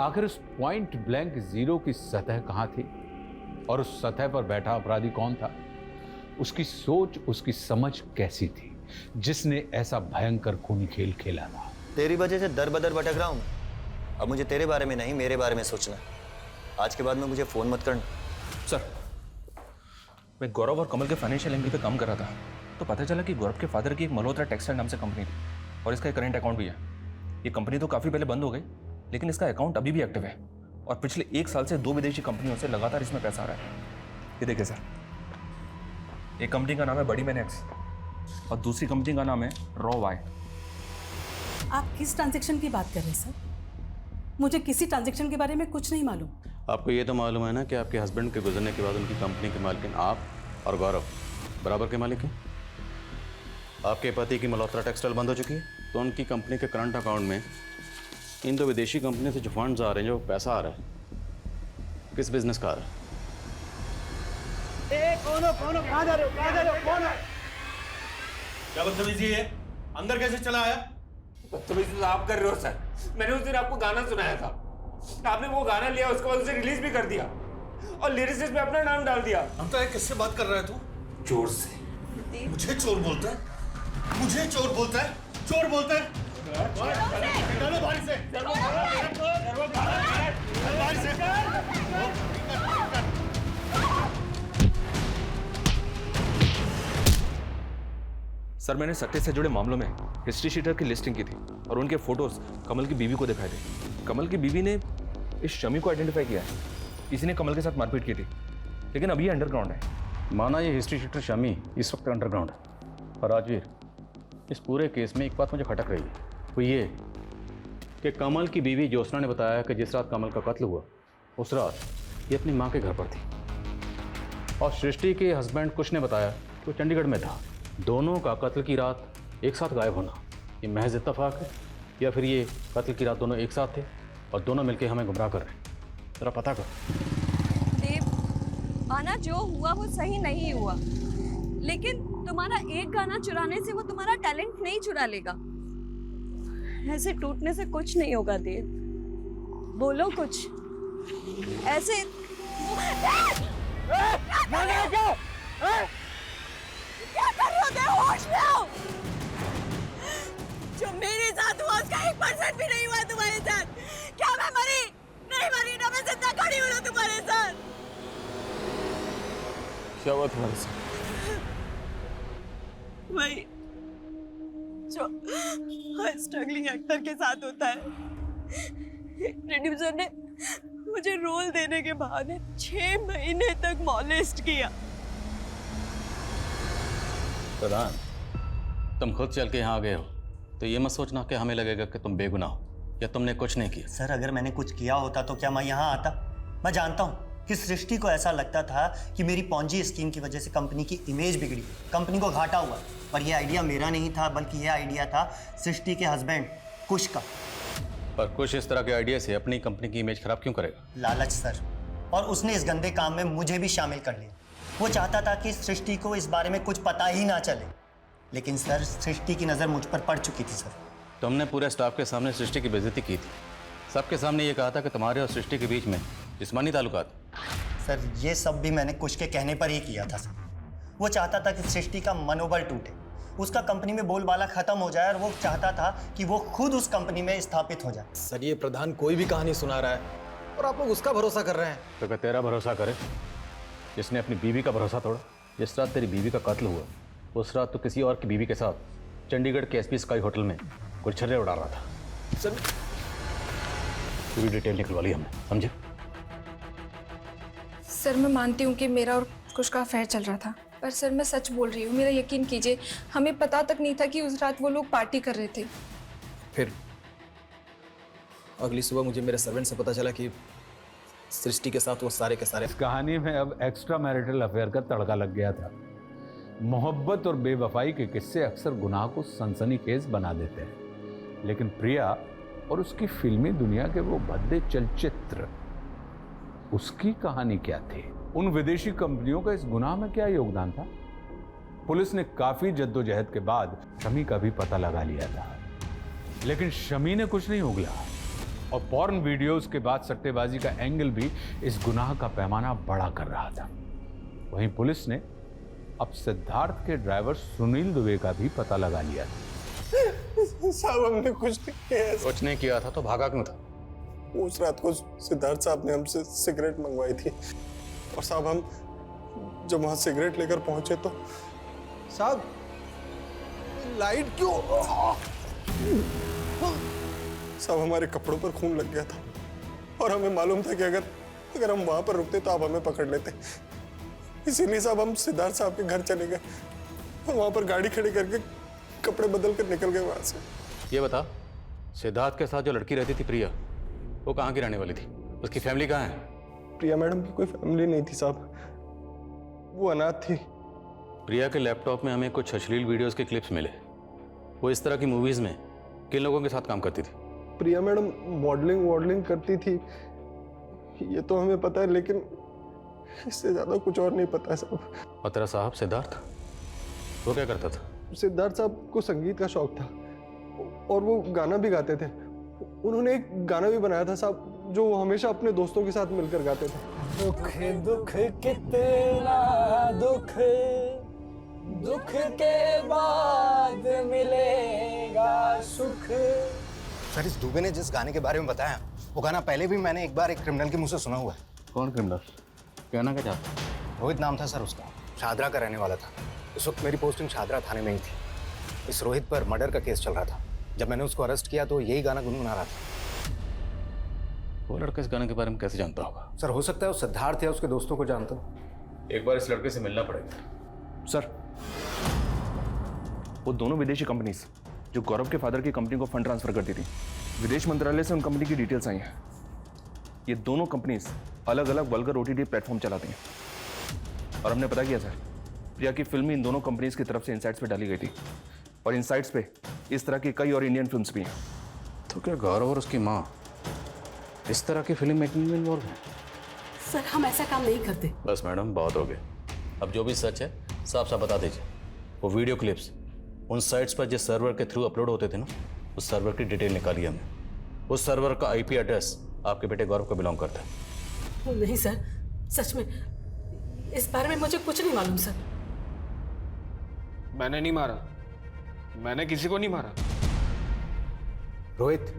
आखिर उस पॉइंट ब्लैंक जीरो की सतह कहां थी और उस सतह पर बैठा अपराधी कौन था? उसकी सोच, उसकी समझ कैसी थी जिसने ऐसा भयंकर खूनी खेल खेला था?
तेरी वजह से दर बदर भटक रहा हूं मैं। अब मुझे तेरे बारे में नहीं, मेरे बारे में सोचना है। आज के बाद में मुझे फोन मत करना।
सर, मैं गौरव और कमल के फाइनेंशियल एंगल पे काम कर रहा था तो पता चला कि गौरव के फादर की एक मल्होत्रा टेक्सटाइल नाम से कंपनी थी और इसका एक करेंट अकाउंट भी है। ये कंपनी तो काफ़ी पहले बंद हो गई, लेकिन इसका अकाउंट अभी भी एक्टिव है और पिछले 1 साल से 2 विदेशी कंपनियों से लगातार इसमें पैसा आ रहा है। ये देखिए सर, एक कंपनी का नाम है बड़ी मैन एक्स और दूसरी कंपनी का नाम है रॉ वाई।
आप किस ट्रांजैक्शन की बात कर रहे हैं सर? मुझे किसी ट्रांजैक्शन के बारे में कुछ नहीं मालूम।
आपको ये तो मालूम है ना कि आपके हस्बैंड के गुजरने के बाद उनकी कंपनी के मालिक आप और गौरव बराबर के मालिक हैं। आपके पति की मल्होत्रा टेक्सटाइल बंद हो चुकी है तो उनकी कंपनी के करंट अकाउंट में इन 2 विदेशी कंपनी से जो फंड्स आ रहे हैं, जो पैसा आ रहा है, किस बिजनेस का आ रहा है?
कौन हो? कहाँ जा रहे हो? कौन है? क्या बदतमीजी है? अंदर कैसे चला आया?
बदतमीजी तो आप कर रहे हो सर। मैंने उस दिन आपको गाना सुनाया था, आपने वो गाना लिया, उसके बाद उसे रिलीज भी कर दिया और लिरिसिस्ट में अपना नाम डाल दिया।
हम तो किससे बात कर रहा है तू?
चोर से। मुझे चोर बोलता है? मुझे चोर बोलता है? चोर बोलता है? चलो बाहर से।
सर, मैंने सट्टे से जुड़े मामलों में हिस्ट्री शीटर की लिस्टिंग की थी और उनके फोटोज कमल की बीवी को दिखाए थे। कमल की बीवी ने इस शमी को आइडेंटिफाई किया है। इसी ने कमल के साथ मारपीट की थी, लेकिन अभी ये अंडरग्राउंड है।
माना ये हिस्ट्री शीटर शमी इस वक्त अंडरग्राउंड है, और राजवीर, इस पूरे केस में एक बात मुझे खटक रही है, वो ये कि कमल की बीवी ज्योत्सना ने बताया कि जिस रात कमल का कत्ल हुआ उस रात ये अपनी माँ के घर पर थी, और सृष्टि के हस्बैंड कुश ने बताया कि वो चंडीगढ़ में था। दोनों का कत्ल की रात एक साथ गायब होना, ये महज इत्तेफाक है या फिर ये कत्ल की रात दोनों एक साथ थे और दोनों मिलकर हमें गुमराह कर रहे हैं? जरा पता कर।
देव, आना जो हुआ वो सही नहीं हुआ, लेकिन तुम्हारा एक गाना चुराने से वो तुम्हारा टैलेंट नहीं चुरा लेगा। ऐसे टूटने से कुछ नहीं होगा देव, बोलो कुछ। ऐसे क्या कर रहे हो देव? होश में आओ। जो मेरे साथ हुआ उसका 1% भी नहीं हुआ तुम्हारे साथ। क्या मैं मरी? नहीं मरी ना, मैं जिंदा खड़ी हूँ ना तुम्हारे साथ।
क्या हुआ तुम्हारे साथ?
वही जो हर स्ट्रगलिंग एक्टर के साथ होता है। एक प्रोड्यूसर ने मुझे रोल देने के बहाने 6 महीने तक मॉलेस्ट किया।
प्रधान, तुम खुद चल के यहाँ आ गए हो तो ये मत सोचना कि हमें लगेगा कि तुम बेगुनाह हो या तुमने कुछ नहीं किया।
सर, अगर मैंने कुछ किया होता तो क्या मैं यहाँ आता? मैं जानता हूँ कि सृष्टि को ऐसा लगता था कि मेरी पॉन्जी स्कीम की वजह से कंपनी की इमेज बिगड़ी, कंपनी को घाटा हुआ, पर यह आइडिया मेरा नहीं था, बल्कि यह आइडिया था सृष्टि के हस्बैंड कुश का।
पर कुछ इस तरह के आइडिया से अपनी कंपनी की इमेज खराब क्यों करेगा?
लालच सर, और उसने इस गंदे काम में मुझे भी शामिल कर लिया। वो चाहता था कि सृष्टि को इस बारे में कुछ पता ही ना चले, लेकिन सर सृष्टि की नज़र मुझ पर पड़ चुकी थी। सर,
तुमने पूरे स्टाफ के सामने सृष्टि की बेइज्जती की थी, सबके सामने ये कहा था कि तुम्हारे और सृष्टि के बीच में जिस्मानी ताल्लुकात।
सर, ये सब भी मैंने कुश के कहने पर ही किया था। सर, वो चाहता था कि सृष्टि का मनोबल टूटे, उसका कंपनी में बोलबाला खत्म हो जाए, और वो चाहता था कि वो खुद उस कंपनी में स्थापित हो जाए।
सर, ये प्रधान कोई भी कहानी सुना रहा है और आप लोग उसका भरोसा कर रहे हैं।
तो क्या तेरा भरोसा करे जिसने अपनी बीवी का भरोसा तोड़ा? जिस रात तेरी बीवी का कत्ल हुआ उस रात तो किसी और की बीवी के साथ चंडीगढ़ के एसपी स्काई होटल में गुलछर्रे उड़ा रहा था।
सर,
पूरी डिटेल निकलवा ली हमने, समझे?
सर, मैं मानती हूँ कि मेरा और कुश का अफेयर चल रहा था, पर सर मैं सच बोल रही हूँ, मेरा यकीन कीजिए, हमें पता तक नहीं था कि उस रात वो लोग पार्टी कर रहे थे।
फिर अगली सुबह मुझे मेरे सर्वेंट से पता चला कि सृष्टि के साथ वो सारे के सारे।
इस कहानी में अब एक्स्ट्रा मैरिटल अफेयर का तड़का लग गया था। मोहब्बत और बेवफाई के किस्से अक्सर गुनाह को सनसनीखेज बना देते हैं, लेकिन प्रिया और उसकी फिल्मी दुनिया के वो भद्दे चलचित्र, उसकी कहानी क्या थी? उन विदेशी कंपनियों का इस गुनाह में क्या योगदान था? पुलिस ने काफी जद्दोजहद के बाद शमी का भी पता लगा लिया था, लेकिन शमी ने कुछ नहीं उगला और पॉर्न वीडियोस के बाद सट्टेबाजी का एंगल भी इस गुनाह का पैमाना बड़ा कर रहा था। वहीं पुलिस ने अब सिद्धार्थ के ड्राइवर सुनील दुबे का भी पता लगा लिया था।
साहब हमने कुछ नहीं किया।
कुछ नहीं किया था तो भागा क्यों था?
उस रात को सिद्धार्थ साहब ने हमसे सिगरेट मंगवाई थी और साहब हम जब वहां सिगरेट लेकर पहुंचे तो साहब लाइट क्यों? साहब हमारे कपड़ों पर खून लग गया था और हमें मालूम था कि अगर हम वहां पर रुकते तो आप हमें पकड़ लेते। इसीलिए साहब हम सिद्धार्थ साहब के घर चले गए और वहां पर गाड़ी खड़ी करके कपड़े बदल कर निकल गए वहां से।
ये बता, सिद्धार्थ के साथ जो लड़की रहती थी प्रिया, वो कहाँ की रहने वाली थी? उसकी फैमिली कहाँ है?
प्रिया मैडम की कोई फैमिली नहीं थी साहब, वो अनाथ थी।
प्रिया के लैपटॉप में हमें कुछ अश्लील वीडियोस के क्लिप्स मिले। वो इस तरह की मूवीज में किन लोगों के साथ काम करती थी?
प्रिया मैडम मॉडलिंग करती थी, ये तो हमें पता है, लेकिन इससे ज्यादा कुछ और नहीं पता है साहब।
और तेरा साहब सिद्धार्थ, वो क्या करता था?
सिद्धार्थ साहब को संगीत का शौक था और वो गाना भी गाते थे। उन्होंने एक गाना भी बनाया था साहब, जो वो हमेशा अपने दोस्तों के साथ मिलकर गाते थे।
दुख दुख कितना दुख, दुख के बाद मिलेगा सुख।
सर, इस दुबे ने जिस गाने के बारे में बताया, वो गाना पहले भी मैंने एक बार एक क्रिमिनल के मुंह से सुना हुआ है।
कौन क्रिमिनल? कहना क्या चाहता?
रोहित नाम था सर उसका, शादरा का रहने वाला था। इस वक्त मेरी पोस्टिंग शादरा थाने में ही थी। इस रोहित पर मर्डर का केस चल रहा था। जब मैंने उसको अरेस्ट किया तो यही गाना गुनगुना रहा था।
वो लड़का इस गाने के बारे में कैसे जानता होगा?
सर, हो सकता है वो सिद्धार्थ या उसके दोस्तों को जानता।
एक बार इस लड़के से मिलना पड़ेगा।
सर, वो दोनों विदेशी कंपनीज जो गौरव के फादर की कंपनी को फंड ट्रांसफर करती थी, विदेश मंत्रालय से उन कंपनी की डिटेल्स आई हैं। ये दोनों कंपनीज अलग अलग वल्गर ओटीटी प्लेटफॉर्म चलाती हैं और हमने पता किया सर, प्रिया की फिल्म इन दोनों कंपनीज की तरफ से इनसाइट्स पे डाली गई थी और इनसाइट्स पे इस तरह की कई और इंडियन फिल्म्स भी हैं।
तो क्या गौरव और उसकी माँ इस तरह की फिल्म मेकिंग में इन्वॉल्व है?
सर, हम ऐसा काम नहीं करते।
बस मैडम, बहुत हो गए। अब जो भी सच है साफ साफ बता दीजिए। वो वीडियो क्लिप्स उन साइट्स पर जिस सर्वर के थ्रू अपलोड होते थे ना, उस सर्वर की डिटेल निकाली हमने। उस सर्वर का आईपी एड्रेस आपके बेटे गौरव को बिलोंग करता है।
नहीं सर, सच में इस बारे में मुझे कुछ नहीं मालूम सर।
मैंने नहीं मारा, मैंने किसी को नहीं मारा।
रोहित,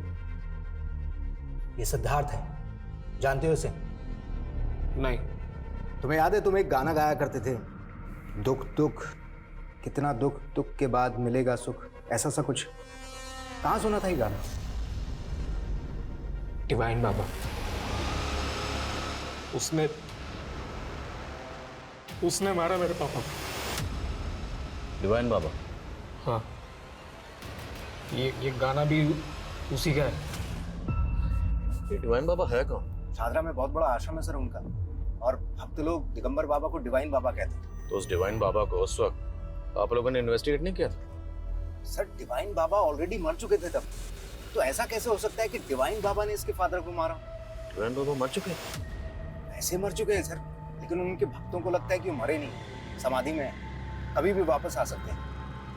ये सिद्धार्थ है, जानते हो इसे?
नहीं।
तुम्हें याद है तुम एक गाना गाया करते थे, दुख दुख कितना दुख, दुख के बाद मिलेगा सुख, ऐसा सा कुछ? कहाँ सुना था ये गाना?
डिवाइन बाबा। उसने मारा मेरे पापा को।
डिवाइन बाबा?
हाँ, ये गाना भी उसी का है।
ये डिवाइन बाबा है कौन?
शादरा में बहुत बड़ा आश्रम है सर उनका, और भक्त लोग दिगंबर बाबा को डिवाइन बाबा कहते थे।
तो उस डिवाइन बाबा को उस वक्त आप लोगों ने इन्वेस्टिगेट नहीं किया था?
सर, डिवाइन बाबा ऑलरेडी मर चुके थे तब, तो ऐसा कैसे हो सकता है कि डिवाइन बाबा ने इसके फादर को मारा?
डिवाइन बाबा मर चुके?
ऐसे मर चुके हैं सर, लेकिन उनके भक्तों को लगता है कि वो मरे नहीं, समाधि में है, कभी भी वापस आ सकते हैं।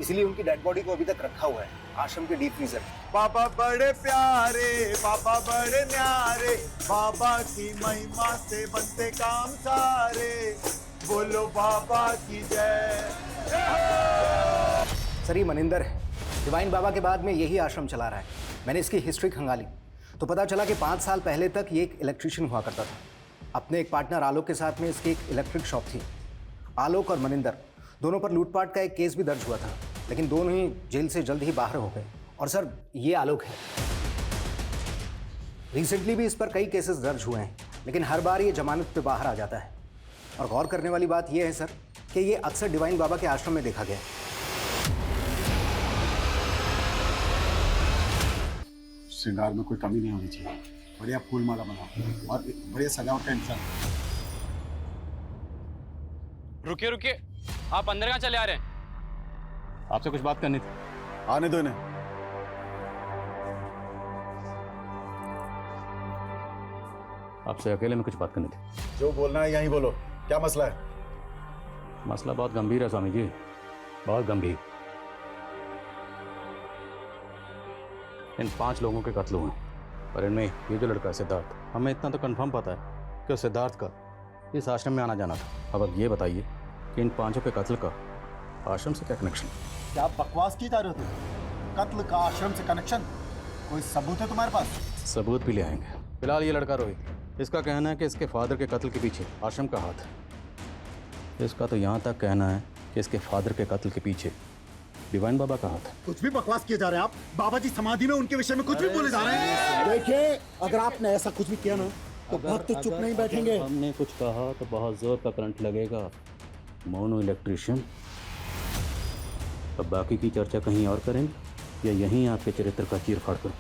इसलिए उनकी डेड बॉडी को अभी तक रखा हुआ है आश्रम के डीप फ्रीजर।
बाबा बड़े प्यारे, बाबा बड़े न्यारे, बाबा की महिमा से बनते काम सारे, बोलो बाबा की जय।
सर, ये मनिंदर है, डिवाइन बाबा के बाद में यही आश्रम चला रहा है। मैंने इसकी हिस्ट्री खंगाली तो पता चला कि 5 साल पहले तक ये एक इलेक्ट्रिशियन हुआ करता था। अपने एक पार्टनर आलोक के साथ में इसकी एक इलेक्ट्रिक शॉप थी। आलोक और मनिंदर दोनों पर लूटपाट का एक केस भी दर्ज हुआ था, लेकिन दोनों ही जेल से जल्द ही बाहर हो गए। और सर, ये आलोक है, रिसेंटली भी इस पर कई केसेस दर्ज हुए हैं, लेकिन हर बार ये जमानत पे बाहर आ जाता है। और गौर करने वाली बात यह है सर कि ये अक्सर डिवाइन बाबा के आश्रम में देखा गया है।
श्रृंगार में कोई कमी नहीं होनी चाहिए। बढ़िया फूल माला बनाओ और बढ़िया सजावट का इंतजाम।
रुकिए रुकिए,
आप अंदर कहाँ चले आ रहे हैं? आपसे कुछ बात करनी थी।
आने दो इन्हें।
आपसे अकेले में कुछ बात करनी थी।
जो बोलना है यहीं बोलो, क्या मसला है?
मसला बहुत गंभीर है स्वामी जी, बहुत गंभीर। इन 5 लोगों के कत्ल हुए, और इनमें ये जो लड़का है सिद्धार्थ, हमें इतना तो कंफर्म पता है कि सिद्धार्थ का इस आश्रम में आना जाना था। अब ये बताइए कि इन 5 के कत्ल का आश्रम से क्या कनेक्शन?
क्या बकवास की जा रहे हो तुम? कत्ल का आश्रम से कनेक्शन? कोई सबूत है तुम्हारे पास?
सबूत भी ले आएंगे। फिलहाल ये लड़का रोहित, इसका कहना है कि इसके फादर के कत्ल के पीछे आश्रम का हाथ है। इसका तो यहाँ तक कहना है कि इसके फादर के कत्ल के पीछे डिवाइन बाबा का हाथ है।
कुछ भी बकवास किए जा रहे हैं आप। बाबा जी समाधि में उनके विषय में कुछ भी बोले जा रहे हैं। देखिए, अगर आपने ऐसा कुछ भी किया ना तो भक्त चुप नहीं बैठेंगे।
हमने कुछ कहा तो बहुत जोर का करंट लगेगा। Mono electrician. अब बाकी की चर्चा कहीं और करेंगे या यहीं आपके चरित्र का चीर फाड़ करूं?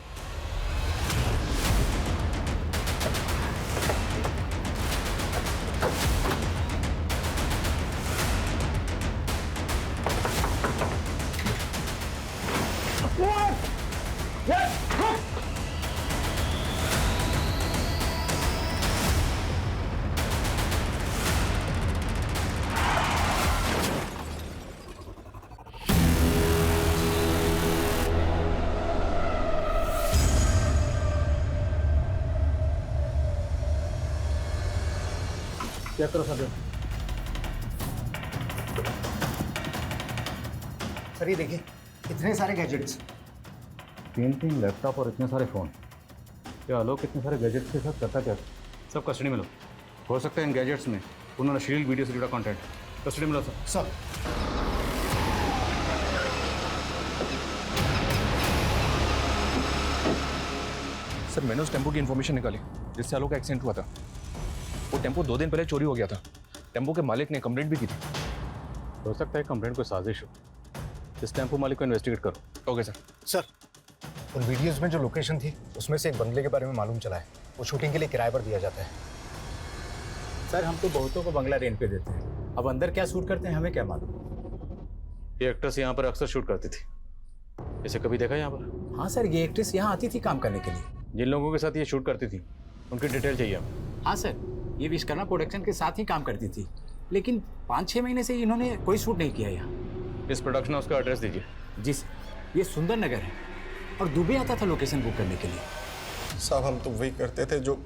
क्या करो सर?
सर ये देखिए, इतने सारे गैजेट्स।
3 लैपटॉप और इतने सारे फ़ोन। क्या आलोक इतने सारे गैजेट्स के साथ करता क्या? सब कस्टडी में लो। हो सकता है इन गैजेट्स में उन्होंने अश्लील वीडियो से जुड़ा कंटेंट। कस्टडी में लो सर।
सर
सर मैंने उस टेम्पो की इन्फॉर्मेशन निकाली जिससे आलोक का एक्सीडेंट हुआ था। वो टेम्पो 2 दिन पहले चोरी हो गया था। टेम्पो के मालिक ने कंप्लेंट भी की थी।
हो सकता है कंप्लेंट कोई साजिश हो। इस टेम्पो मालिक को इन्वेस्टिगेट करो।
Okay sir.
सर उन वीडियोस में जो लोकेशन थी उसमें से एक बंगले के बारे में मालूम चला है। वो शूटिंग के लिए किराए पर दिया जाता है।
सर हम तो बहुतों को बंगला रेंट पे देते हैं, अब अंदर क्या शूट करते हैं हमें क्या मालूम।
ये एक्ट्रेस यहाँ पर अक्सर शूट करती थी। इसे कभी देखा यहाँ पर?
हाँ सर, ये एक्ट्रेस यहाँ आती थी काम करने के लिए।
जिन लोगों के साथ ये शूट करती थी उनकी डिटेल चाहिए हमें।
हाँ सर, ये विश्वकर्मा प्रोडक्शन के साथ ही काम करती थी, लेकिन 5-6 महीने से इन्होंने कोई शूट नहीं किया यहाँ।
इस प्रोडक्शन हाउस का एड्रेस दीजिए।
जी सर, ये सुंदर नगर है और दुबे आता था लोकेशन बुक करने के लिए।
साहब हम तो वही करते थे जो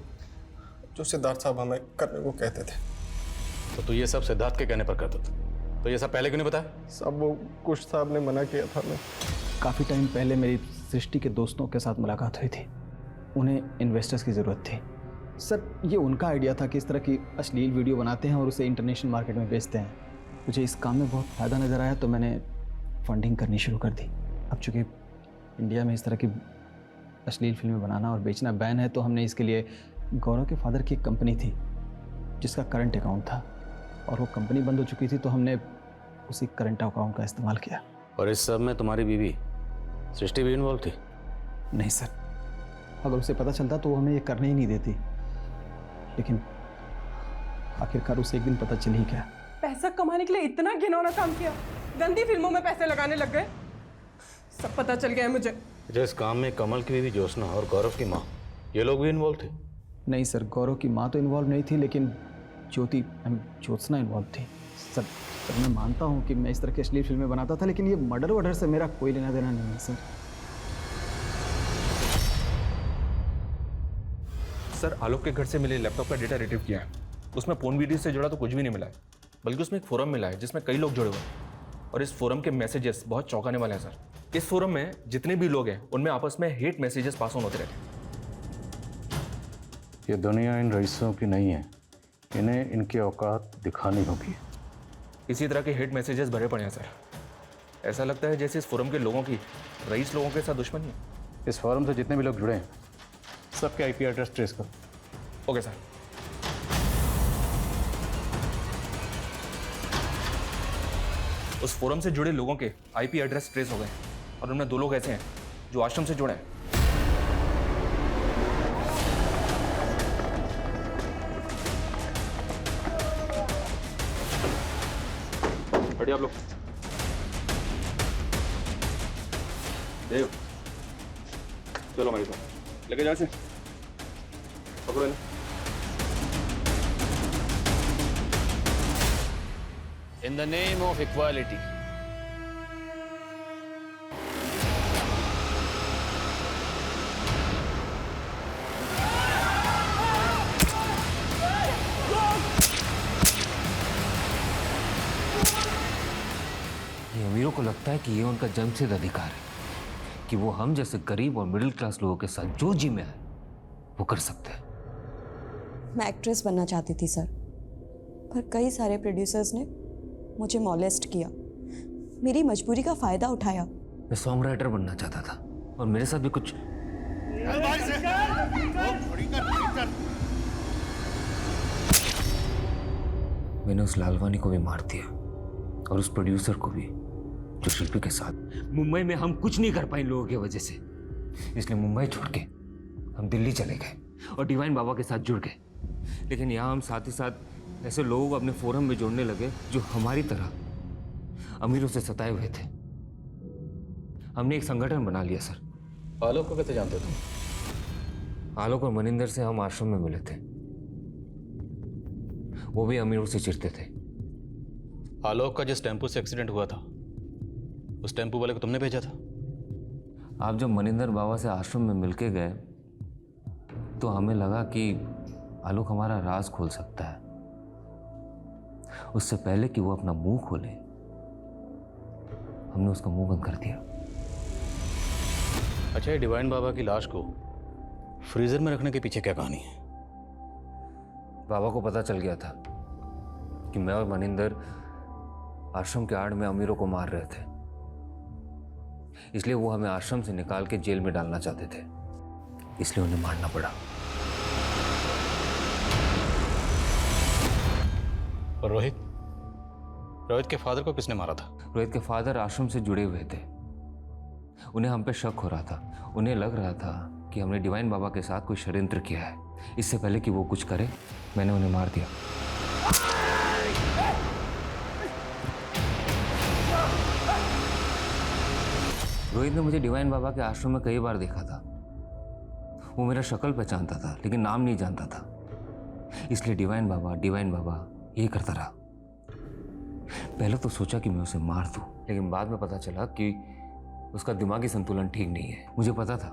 सिद्धार्थ साहब हमें करने को कहते थे।
तो तू ये सब सिद्धार्थ के कहने पर करता था, तो ये सब पहले क्यों नहीं बताया?
साहब वो कुछ साहब ने मना किया था। मैं
काफ़ी टाइम पहले मेरी सृष्टि के दोस्तों के साथ मुलाकात हुई थी। उन्हें इन्वेस्टर्स की ज़रूरत थी। सर ये उनका आइडिया था कि इस तरह की अश्लील वीडियो बनाते हैं और उसे इंटरनेशनल मार्केट में बेचते हैं। मुझे इस काम में बहुत फ़ायदा नज़र आया तो मैंने फंडिंग करनी शुरू कर दी। अब चूँकि इंडिया में इस तरह की अश्लील फिल्में बनाना और बेचना बैन है, तो हमने इसके लिए गौरव के फादर की एक कंपनी थी जिसका करंट अकाउंट था, और वो कंपनी बंद हो चुकी थी तो हमने उसी करंट अकाउंट का इस्तेमाल किया।
और इस सब में तुम्हारी बीवी सृष्टि भी इन्वॉल्व थी?
नहीं सर, अगर उसे पता चलता तो वो हमें ये करने ही नहीं देती, लेकिन आखिरकार उसे एक दिन पता चल ही गया।
पैसा कमाने के लिए इतना घिनौना काम किया, गंदी फिल्मों में पैसे लगाने लग गए। सब पता चल गया है मुझे।
इस काम में कमल की बीवी ज्योत्सना और गौरव की माँ, ये लोग भी इन्वॉल्व थे?
नहीं सर, गौरव की माँ तो इन्वॉल्व नहीं थी, लेकिन ज्योत्सना इन्वॉल्व थी। सर मैं मानता हूँ कि मैं इस तरह की अश्लील फिल्में बनाता था, लेकिन ये मर्डर वर्डर से मेरा कोई लेना देना नहीं है सर।
सर आलोक के घर से मिले लैपटॉप का डेटा रिट्रीव किया है। उसमें फोन वीडियो से जुड़ा तो कुछ भी नहीं मिला है, बल्कि उसमें एक फोरम मिला है जिसमें कई लोग जुड़े हुए हैं, और इस फोरम के मैसेजेस बहुत चौंकाने वाले हैं सर। इस फोरम में जितने भी लोग हैं उनमें आपस में हेट मैसेजेस पास ऑन होते रहते हैं।
ये दुनिया इन रईसों की नहीं है, इन्हें इनकी औकात दिखानी होगी।
इसी तरह के हेट मैसेजेस भरे पड़े हैं सर। ऐसा लगता है जैसे इस फोरम के लोगों की रईस लोगों के साथ दुश्मनी है।
इस फोरम से जितने भी लोग जुड़े हैं सबके आईपी एड्रेस ट्रेस करो।
Okay sir. उस फोरम से जुड़े लोगों के आईपी एड्रेस ट्रेस हो गए, और उनमें 2 लोग ऐसे हैं जो आश्रम से जुड़े हैं। हटिए आप लोग। देव, चलो हमारे साथ, लेके जा से, पकड़ो इन्हें।
In the name of equality.
ये अमीरों को लगता है कि ये उनका जन्मसिद्ध अधिकार है कि वो हम जैसे गरीब और मिडिल क्लास लोगों के साथ जो जी में है वो कर सकते हैं।
मैं एक्ट्रेस बनना चाहती थी सर, पर कई सारे प्रोड्यूसर्स ने मुझे मॉलेस्ट किया, मेरी मजबूरी का फायदा उठाया।
मैं सॉन्ग राइटर बनना चाहता था और मेरे साथ भी कुछ मैंने उस लालवानी को भी मार दिया और उस प्रोड्यूसर को भी जो शिल्पी के साथ। मुंबई में हम कुछ नहीं कर पाए इन लोगों की वजह से, इसलिए मुंबई छोड़ के हम दिल्ली चले गए और डिवाइन बाबा के साथ जुड़ गए। लेकिन यहाँ हम साथ ही साथ ऐसे लोगों को अपने फोरम में जोड़ने लगे जो हमारी तरह अमीरों से सताए हुए थे। हमने एक संगठन बना लिया सर।
आलोक को कैसे जानते तुम?
आलोक और मनिंदर से हम आश्रम में मिले थे, वो भी अमीरों से चिढ़ते थे।
आलोक का जिस टेम्पो से एक्सीडेंट हुआ था उस टेम्पो वाले को तुमने भेजा था?
आप जब मनिंदर बाबा से आश्रम में मिलके गए तो हमें लगा कि आलोक हमारा राज खोल सकता है। उससे पहले कि वो अपना मुंह खोले हमने उसका मुंह बंद कर दिया।
अच्छा, ये डिवाइन बाबा की लाश को फ्रीजर में रखने के पीछे क्या कहानी है?
बाबा को पता चल गया था कि मैं और मनिंदर आश्रम के आड़ में अमीरों को मार रहे थे, इसलिए वो हमें आश्रम से निकाल के जेल में डालना चाहते थे, इसलिए उन्हें मारना पड़ा।
और रोहित के फादर को किसने मारा था?
रोहित के फादर आश्रम से जुड़े हुए थे, उन्हें हम पे शक हो रहा था। उन्हें लग रहा था कि हमने डिवाइन बाबा के साथ कोई षड्यंत्र किया है। इससे पहले कि वो कुछ करे मैंने उन्हें मार दिया। रोहित ने मुझे डिवाइन बाबा के आश्रम में कई बार देखा था। वो मेरा शक्ल पहचानता था लेकिन नाम नहीं जानता था, इसलिए डिवाइन बाबा ये करता रहा। पहले तो सोचा कि मैं उसे मार दूं, लेकिन बाद में पता चला कि उसका दिमागी संतुलन ठीक नहीं है। मुझे पता था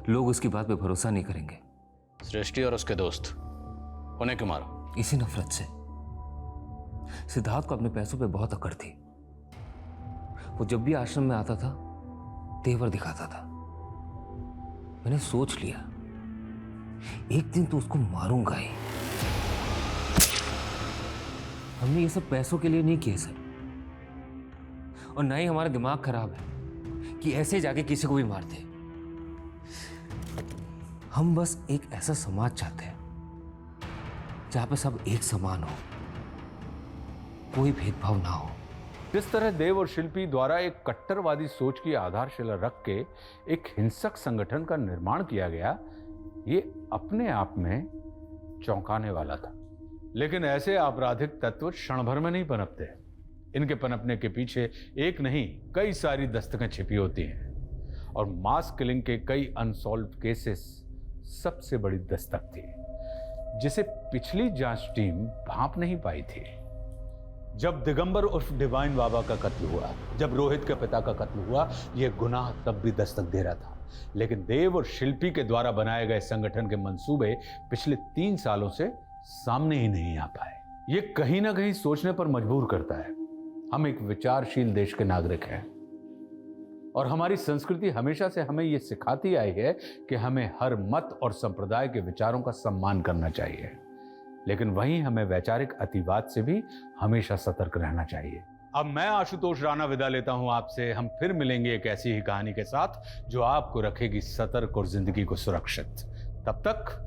लोग उसकी बात पे भरोसा नहीं करेंगे।
सृष्टि और उसके दोस्त उन्हें क्यों मारा?
इसी नफरत से। सिद्धार्थ को अपने पैसों पे बहुत अकड़ थी। वो जब भी आश्रम में आता था तेवर दिखाता था। मैंने सोच लिया एक दिन तो उसको मारूंगा ही। हमने ये सब पैसों के लिए नहीं किए सर, और ना ही हमारा दिमाग खराब है कि ऐसे जाके किसी को भी मारते। हम बस एक ऐसा समाज चाहते हैं जहां पे सब एक समान हो, कोई भेदभाव ना हो।
जिस तरह देव और शिल्पी द्वारा एक कट्टरवादी सोच की आधारशिला रख के एक हिंसक संगठन का निर्माण किया गया, ये अपने आप में चौंकाने वाला था। लेकिन ऐसे आपराधिक तत्व क्षण भर में नहीं पनपते। इनके पनपने के पीछे एक नहीं कई सारी दस्तकें छिपी होती हैं, और मास किलिंग के कई अनसॉल्व्ड केसेस सबसे बड़ी दस्तक थी, जिसे पिछली जांच टीम भांप नहीं पाई थी। जब दिगंबर उर्फ डिवाइन बाबा का कत्ल हुआ, जब रोहित के पिता का कत्ल हुआ, यह गुनाह तब भी दस्तक दे रहा था। लेकिन देव और शिल्पी के द्वारा बनाए गए संगठन के मंसूबे पिछले 3 सालों से सामने ही नहीं आ पाए। ये कहीं ना कहीं सोचने पर मजबूर करता है। हम एक विचारशील देश के नागरिक हैं और हमारी संस्कृति हमेशा से हमें यह सिखाती आई है कि हमें हर मत और संप्रदाय के विचारों का सम्मान करना चाहिए, लेकिन वहीं हमें वैचारिक अतिवाद से भी हमेशा सतर्क रहना चाहिए। अब मैं आशुतोष राणा विदा लेता हूं आपसे। हम फिर मिलेंगे एक ऐसी ही कहानी के साथ जो आपको रखेगी सतर्क और जिंदगी को सुरक्षित। तब तक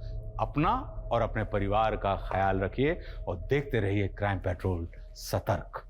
अपना और अपने परिवार का ख्याल रखिए और देखते रहिए क्राइम पेट्रोल सतर्क।